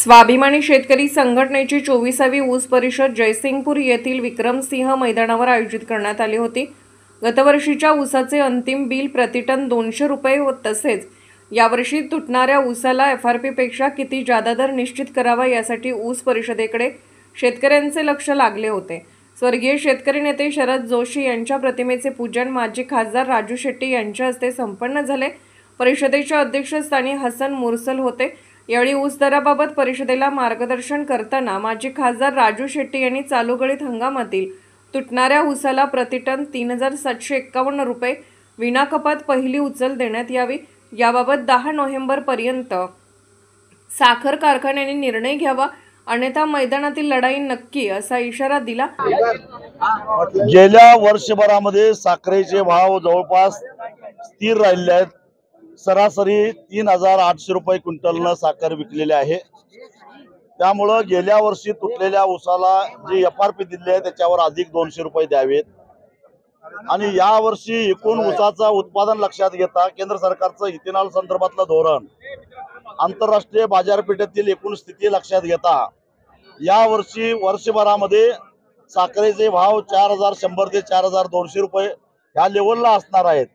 स्वाभिमानी शेतकरी संघटनेची 24वी ऊस परिषद जयसिंगपूर येथील विक्रमसिंह मैदानावर आयोजित करण्यात आली होती। गतवर्षीच्या ऊसाचे अंतिम बिल प्रतिटन 200 रुपये व तसेच यावर्षी तुटणाऱ्या ऊसाला एफआरपी पेक्षा किती जादा दर निश्चित करावा यासाठी ऊस परिषदेकडे शेतकऱ्यांचे लक्ष लागले होते। स्वर्गीय शेतकरी नेते शरद जोशी यांच्या प्रतिमेचे पूजन माजी खासदार राजू शेट्टी यांच्या हस्ते संपन्न झाले। परिषदेच्या अध्यक्षस्थानी हसन मुरसल होते। यावेळी ऊस दराबाबत परिषदेला मार्गदर्शन करताना माजी खासदार राजू शेट्टी यांनी चालू गळीत हंगामातील तुटणाऱ्या ऊसाला प्रतिटन 3751 रुपये विनाकपात पहिली उचल देण्यात यावी याबाबत 10 नोव्हेंबर पर्यंत साखर कारखान्यांनी निर्णय घ्यावा, अन्यथा मैदानातील लढाई नक्की असा इशारा दिला। गेल्या वर्षभरामध्ये साखरेचे भाव जवळपास स्थिर राहिले आहेत। सरासरी 3800 रुपये क्विंटलनं साखर विकलेले आहे। त्यामुळे गेल्या वर्षी तुटलेल्या ऊसाला जी एफआरपी दिली आहे त्याच्यावर अधिक 200 रुपये द्यावेत आणि या वर्षी एकूण ऊसाचा उत्पादन लक्षात घेता केंद्र सरकारचं इथेनॉल संदर्भातलं धोरण, आंतरराष्ट्रीय बाजारपेठेतील एकूण स्थिती लक्षात घेता या वर्षी वर्षभरामध्ये साखरेचे भाव 4100 ते 4200 रुपये ह्या लेवलला असणार आहेत।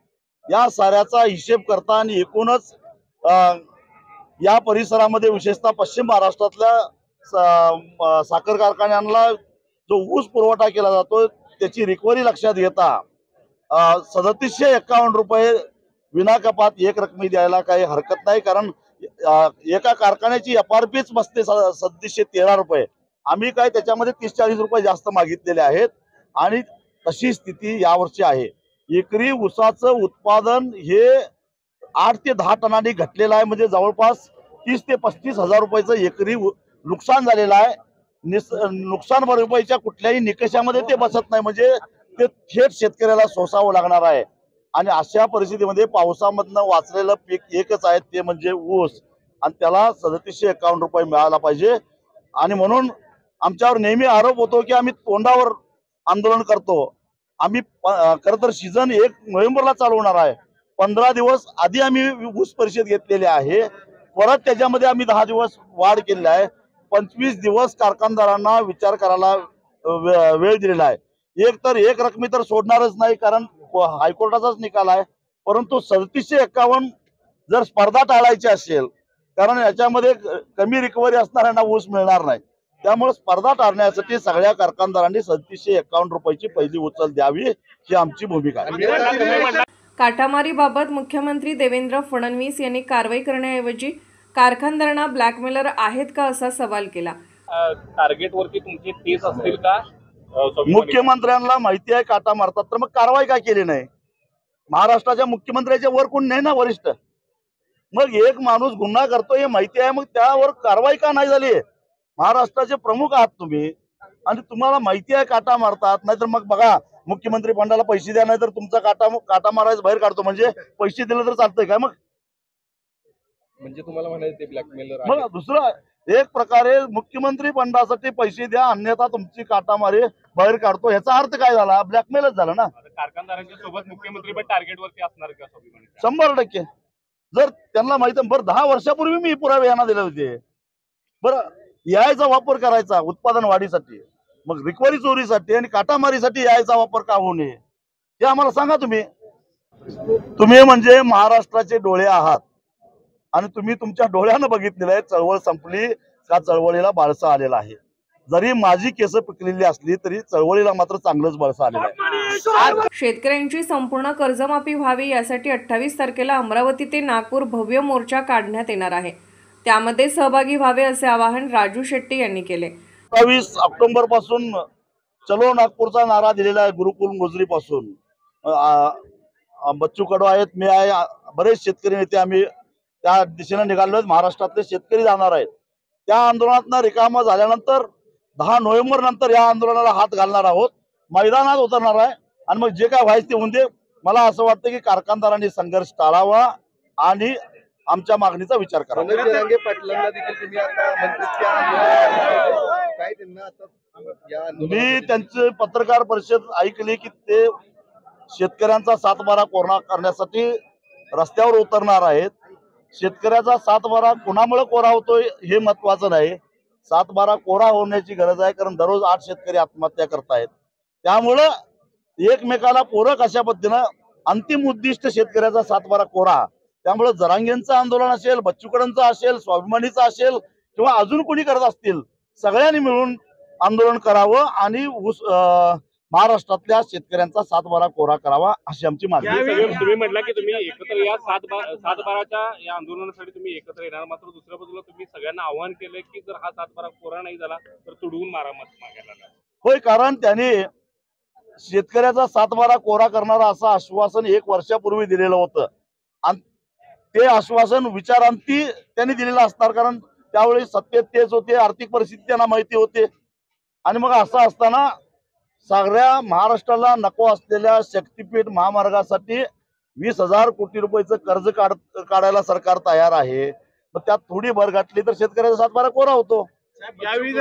या साऱ्याचा हिशेब करता आणि एकूणच या परिसरामध्ये विशेषतः पश्चिम महाराष्ट्रातल्या साखर कारखान्यांना जो ऊस पुरवठा केला जातो त्याची रिकव्हरी लक्षात घेता 3751 रुपये विनाकपात एक रकमी द्यायला काही हरकत नाही, कारण एका कारखान्याची एफआरपीच बसते 3713 रुपये। आम्ही काय त्याच्यामध्ये 30-40 रुपये जास्त मागितलेले आहेत आणि तशी स्थिती यावर्षी आहे। एकरी ऊसाचं उत्पादन हे 8 ते 10 टनांनी घटलेलं आहे, म्हणजे जवळपास 30 ते 35 हजार रुपयाचं एकरी नुकसान झालेलं आहे। नुकसान भरपाईच्या कुठल्याही निकषामध्ये ते बसत नाही, म्हणजे ते थेट शेतकऱ्याला सोसावं लागणार आहे। आणि अशा परिस्थितीमध्ये पावसामधनं वाचलेलं पीक एकच आहे ते म्हणजे ऊस, आणि त्याला 3751 रुपये मिळाला पाहिजे। आणि म्हणून आमच्यावर नेहमी आरोप होतो की आम्ही तोंडावर आंदोलन करतो। आम्ही खरं तर सीझन 1 नोव्हेंबरला चालू होणार आहे। 15 दिवस आधी आम्ही ऊस परिषद घेतलेली आहे, परत त्याच्यामध्ये आम्ही 10 दिवस वाढ केलेली आहे। 25 दिवस कारखानदारांना विचार करायला वेळ दिलेला आहे। एक रकमी तर सोडणारच नाही, कारण हायकोर्टाचाच निकाल आहे, परंतु 3751 जर स्पर्धा टाळायची असेल, कारण याच्यामध्ये कमी रिकव्हरी असणाऱ्यांना ऊस मिळणार नाही, त्यामुळे स्पर्धा टाळण्यासाठी सगळ्या कारखानदारांनी 3751 रुपयाची पहिली उचल द्यावी ही आमची भूमिका आहे। काटामारीबाबत मुख्यमंत्री देवेंद्र फडणवीस यांनी कारवाई करण्याऐवजी कारखानदारांना ब्लॅकमेलर आहेत का असा सवाल केला। टार्गेटवरती तुमची केस असतील का? मुख्यमंत्र्यांना माहिती आहे काटा मारतात, तर मग कारवाई का केली नाही? महाराष्ट्राच्या मुख्यमंत्र्याच्या वर कोण नाही ना वरिष्ठ? मग एक माणूस गुन्हा करतो हे माहिती आहे, मग त्यावर कारवाई का नाही झाली? महाराष्ट्राचे प्रमुख आहात तुम्ही आणि तुम्हाला माहिती आहे काटा मारतात, नाहीतर मग बघा मुख्यमंत्री फंडाला पैसे द्या, नाहीतर तुमचा काटा मारायचं बाहेर काढतो, म्हणजे पैसे दिले तर चालतंय काय? मग म्हणजे तुम्हाला म्हणायचं ते ब्लॅकमेलर मग दुसरं एक प्रकारे मुख्यमंत्री फंडासाठी पैसे द्या, अन्यथा तुमची काटामारी बाहेर काढतो, ह्याचा अर्थ काय झाला? ब्लॅकमेलच झाला ना। कारखानदारांच्या सोबत मुख्यमंत्री पण टार्गेटवरती असणार का? 100%। जर त्यांना माहिती, बरं 10 वर्षापूर्वी मी पुरावे यांना दिले होते, बरं यायचा वापर करायचा उत्पादन वाढीसाठी, मग रिकव्हरी चोरीसाठी आणि काटामारीसाठी यायचा वापर का होऊ नये हे आम्हाला सांगा। तुम्ही म्हणजे महाराष्ट्राचे डोळे आहात आणि तुम्ही तुमच्या डोळ्यानं बघितलेलं आहे चळवळ संपली का चळवळीला बाळसा आलेला आहे। जरी माझी केस पिकलेली असली तरी चळवळीला मात्र चांगलंच बाळसा आलेलं आहे। शेतकऱ्यांची संपूर्ण कर्जमाफी व्हावी यासाठी 28 तारखेला अमरावती ते नागपूर भव्य मोर्चा काढण्यात येणार आहे, त्यामध्ये सहभागी व्हावे असे आवाहन राजू शेट्टी यांनी केले। 27 ऑक्टोबर पासून चलो नागपूरचा नारा दिलेला आहे। गुरुकुल मोजरी पासून बच्चू कडू आहेत, मी आहे, बरेच शेतकरी नेते आम्ही त्या दिशेने निघालो। महाराष्ट्रातले शेतकरी जाणार आहेत। त्या आंदोलनात रिकामा झाल्यानंतर 10 नोव्हेंबर नंतर या आंदोलनाला हात घालणार आहोत, मैदानात उतरणार आहे आणि मग जे काय व्हायचं ते होऊन दे। मला असं वाटतं की कारखानदारांनी संघर्ष टाळावा आणि आमच्या मागणीचा विचार करा। मी त्यांची पत्रकार परिषद ऐकली की ते शेतकऱ्यांचा 7/12 कोरोना करण्यासाठी रस्त्यावर उतरणार आहेत। शेतकऱ्याचा 7-12 कुणामुळे कोरा होतोय हे महत्वाचं नाही. 7-12 कोरा होण्याची गरज आहे, कारण दररोज 8 शेतकरी आत्महत्या करतायत. त्यामुळं एकमेकाला पूरक अशा पद्धतीनं अंतिम उद्दिष्ट शेतकऱ्याचा 7-12 कोरा. त्यामुळे जरांगेंचं आंदोलन असेल, बच्चू कडूंचं असेल, स्वाभिमानीचं असेल किंवा अजून कोणी करत असतील, सगळ्यांनी मिळून आंदोलन करावं आणि महाराष्ट्रातल्या शेतकऱ्यांचा 7-12 कोरा करावा अशी आमची मागणी आहे. तुम्ही म्हटलं की तुम्ही एकत्र या 7-12च्या या आंदोलनासाठी तुम्ही एकत्र येणार, मात्र दुसऱ्या बाजूला तुम्ही सगळ्यांना आव्हान केलंय की जर हा 7-12 कोरा नाही झाला तर तुडवून मागायला. होय, कारण त्यांनी शेतकऱ्याचा 7-12 कोरा करणारा असं आश्वासन 1 वर्षापूर्वी दिलेलं होतं आणि ते आश्वासन विचारांती त्यांनी दिलेलं असणार, कारण त्यावेळी सत्तेत तेच होते, आर्थिक परिस्थिती त्यांना माहिती होते. आणि मग असं असताना सगळ्या महाराष्ट्राला नको असलेल्या शक्तीपीठ महामार्गासाठी 20,000 कोटी रुपयाचं कर्ज काढायला सरकार तयार आहे. मग त्यात थोडी भर घातली तर शेतकऱ्याचा 7-12 कोरा होतो. यावेळी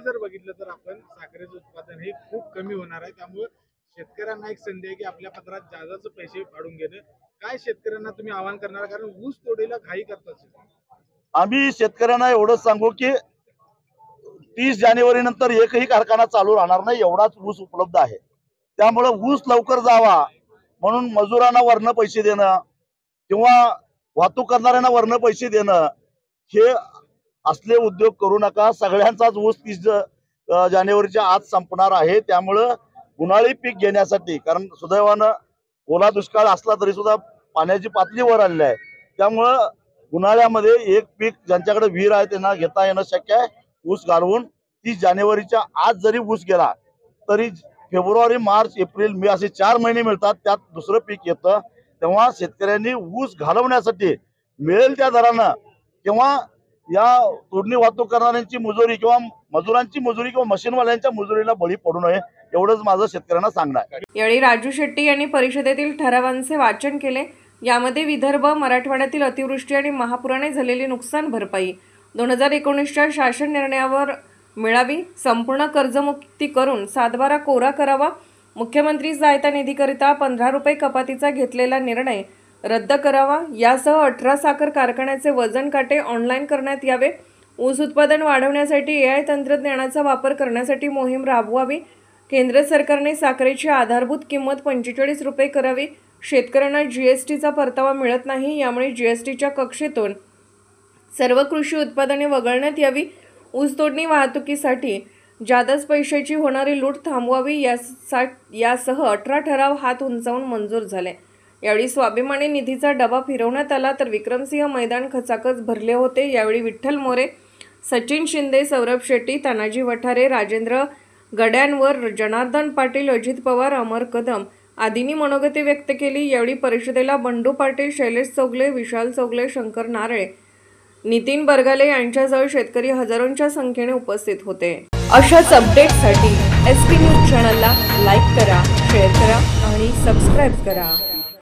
जर बघितलं तर आपण साखरेचं उत्पादन हे खूप कमी होणार आहे. त्यामुळे शेतकऱ्यांना एक संधी आहे की आपल्या पत्रात जास्त पैसे काढून घेणं. काय शेतकऱ्यांना तुम्ही आवाहन करणार, कारण ऊस तोडीला घाई करतात? आम्ही शेतकऱ्यांना एवढंच सांगू की 30 जानेवारी नंतर एकही कारखाना चालू राहणार नाही, एवढाच ऊस उपलब्ध आहे. त्यामुळे ऊस लवकर जावा म्हणून मजुरांना वरनं पैसे देणं किंवा वाहतूक करणाऱ्यांना वरनं पैसे देणं हे असले उद्योग करू नका. सगळ्यांचाच ऊस 30 जानेवारीच्या आत संपणार आहे. त्यामुळं उन्हाळी पीक घेण्यासाठी, कारण सुदैवानं ओला दुष्काळ असला तरी सुद्धा पाण्याची पातळी वर आलेली आहे. त्यामुळं उन्हाळ्यामध्ये एक पीक ज्यांच्याकडे विहीर आहे त्यांना घेता येणं शक्य आहे. ऊस घालवून 30 जानेवारीच्या आज जरी ऊस गेला तरी फेब्रुवारी, मार्च, एप्रिल, मे असे 4 महिने मिळतात. त्यात दुसरं पीक येतं. तेव्हा शेतकऱ्यांनी ऊस घालवण्यासाठी मिळेल त्या दरानं किंवा या तोडणी वाहतूक करणाऱ्यांची मुजोरी किंवा मजुरांची मुजोरी किंवा मशीनवाल्यांच्या मुजोरीला बळी पडू नये, एवढंच माझं शेतकऱ्यांना सांगणं आहे. यावेळी राजू शेट्टी यांनी परिषदेतील ठरावांचे वाचन केले. यामध्ये विदर्भ, मराठवाड्यातील अतिवृष्टी आणि महापुराने झालेली नुकसान भरपाई, 2019च्या शासन निर्णयावर मिळावी, संपूर्ण कर्जमुक्ती करून 7-12 कोरा करावा, मुख्यमंत्री सहायता निधीकरिता 15 रुपये कपातीचा घेतलेला निर्णय रद्द करावा, यासह 18 साखर कारखान्याचे वजन काटे ऑनलाईन करण्यात यावे, ऊस उत्पादन वाढवण्यासाठी AI तंत्रज्ञानाचा वापर करण्यासाठी मोहीम राबवावी, केंद्र सरकारने साखरेची आधारभूत किंमत 45 रुपये करावी, शेतकऱ्यांना GSTचा परतावा मिळत नाही, यामुळे GSTच्या कक्षेतून सर्व कृषी उत्पादने वगळण्यात यावी, ऊस तोडणी वाहतुकीसाठी जादाच पैशाची होणारी लूट थांबवावी, यासह 18 ठराव हात उंचावून मंजूर झाले. यावेळी स्वाभिमानी निधीचा डबा फिरवण्यात आला तर विक्रमसिंह मैदान खचाखच भरले होते. यावेळी विठ्ठल मोरे, सचिन शिंदे, सौरभ शेट्टी, तानाजी वठारे, राजेंद्र गड्यांवर, जनार्दन पाटील, अजित पवार, अमर कदम आदींनी मनोगती व्यक्त केली. यावेळी परिषदेला बंडू पाटील, शैलेश चौगले, विशाल चौगले, शंकर नारळे, नितीन बरगाले यांच्यासह शेतकरी हजारोंच्या संख्येने उपस्थित होते. अशाच अपडेटसाठी SP न्यूज चॅनलला लाईक करा, शेअर करा आणि सबस्क्राईब करा.